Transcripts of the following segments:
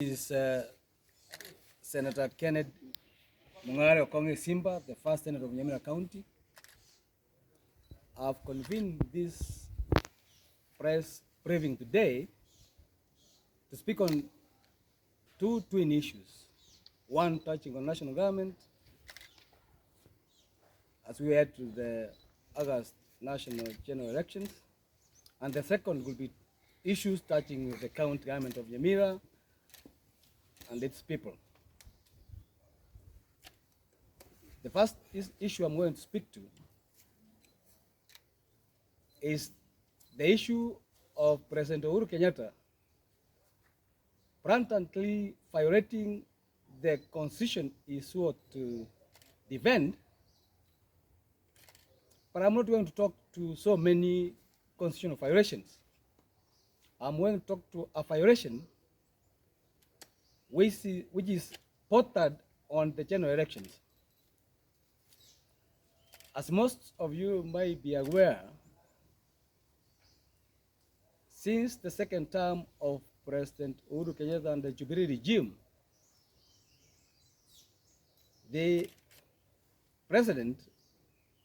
Is Senator Kenneth Mungare Okong'o Esimba, the first senator of Nyamira County. I've convened this press briefing today to speak on two twin issues. One touching on national government as we head to the August national general elections, and the second will be issues touching with the county government of Nyamira and its people. The first issue I'm going to speak to is the issue of President Uhuru Kenyatta rampantly violating the constitution he sought to defend. But I'm not going to talk to so many constitutional violations. I'm going to talk to a violation which is ported on the general elections. As most of you might be aware, since the second term of President Uhuru Kenyatta and the Jubilee regime, the president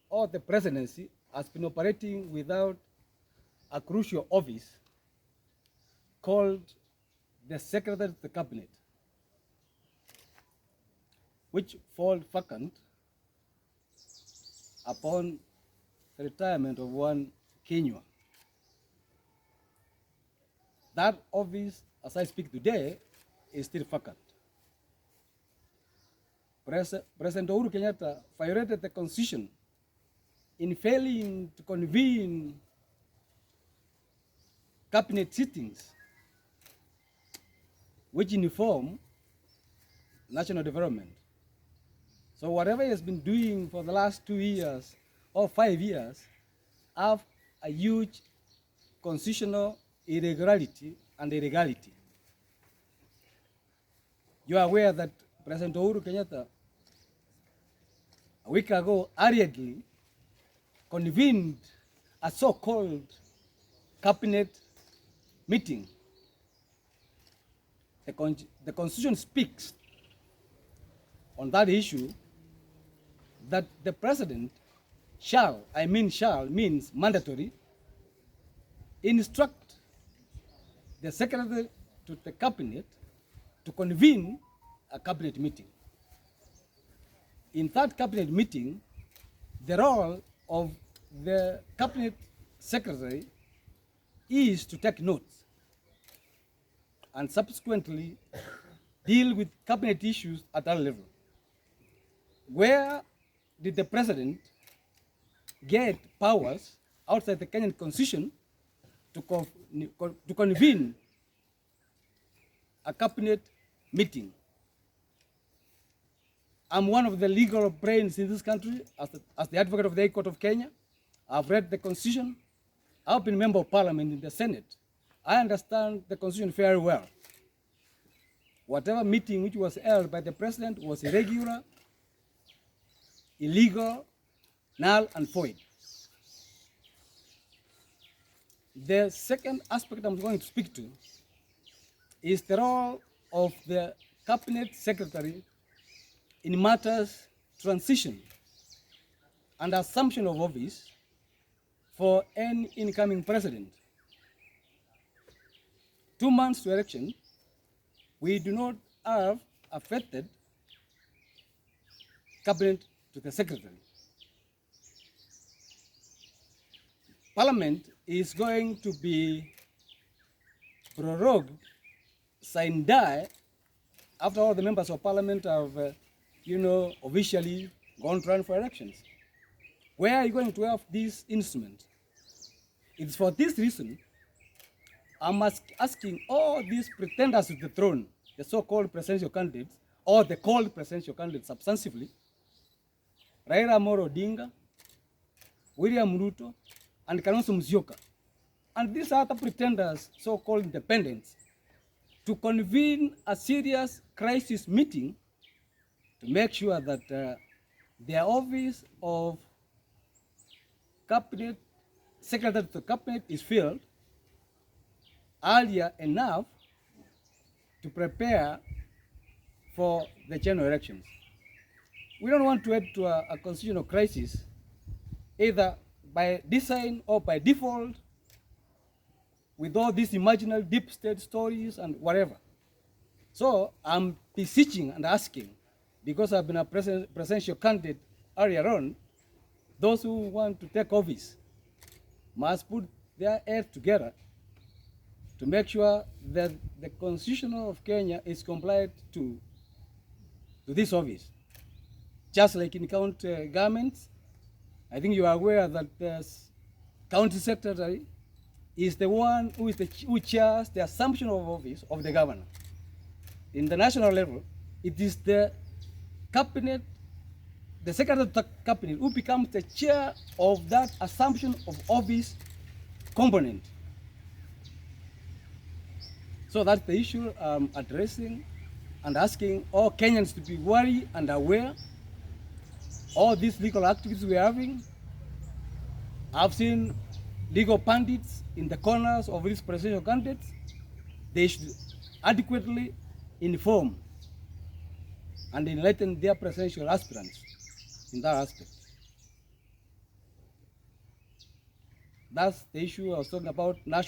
or the presidency has been operating without a crucial office called the Secretary of the Cabinet, which falls vacant upon the retirement of one Kenya. That office, as I speak today, is still vacant. President Uhuru Kenyatta violated the constitution in failing to convene cabinet sittings which inform national development. So whatever he has been doing for the last 2 years or 5 years have a huge constitutional irregularity and illegality. You are aware that President Uhuru Kenyatta a week ago hurriedly convened a so-called cabinet meeting. The Constitution speaks on that issue that the president shall means mandatory, instruct the secretary to the cabinet to convene a cabinet meeting. In that cabinet meeting, the role of the cabinet secretary is to take notes and subsequently deal with cabinet issues at that level. Where did the president get powers outside the Kenyan constitution to convene a cabinet meeting? I'm one of the legal brains in this country as the advocate of the High Court of Kenya. I've read the constitution. I've been a member of parliament in the Senate. I understand the constitution very well. Whatever meeting which was held by the president was irregular, illegal, null and void. The second aspect I'm going to speak to is the role of the cabinet secretary in matters transition and assumption of office for any incoming president. 2 months to election, we do not have a vetted cabinet to the secretary. Parliament is going to be prorogued, sine die, after all the members of parliament have, officially gone to run for elections. Where are you going to have this instrument? It's for this reason I'm asking all these pretenders to the throne, the so-called presidential candidates, or the called presidential candidates substantively, Raila Amolo Odinga, William Ruto, and Kalonzo Musyoka, and these other pretenders, so-called independents, to convene a serious crisis meeting to make sure that their office of cabinet secretary to the cabinet is filled earlier enough to prepare for the general elections. We don't want to head to a constitutional crisis, either by design or by default, with all these imaginary deep state stories and whatever. So I'm beseeching and asking, because I've been a presidential candidate earlier on, those who want to take office must put their head together to make sure that the Constitution of Kenya is compliant to this office. Just like in county governments, I think you are aware that the county secretary is the one who chairs the assumption of office of the governor. In the national level, it is the cabinet, the secretary of the cabinet, who becomes the chair of that assumption of office component. So that's the issue I'm addressing and asking all Kenyans to be worried and aware. All these legal activities we're having, I've seen legal pundits in the corners of these presidential candidates. They should adequately inform and enlighten their presidential aspirants in that aspect. That's the issue I was talking about.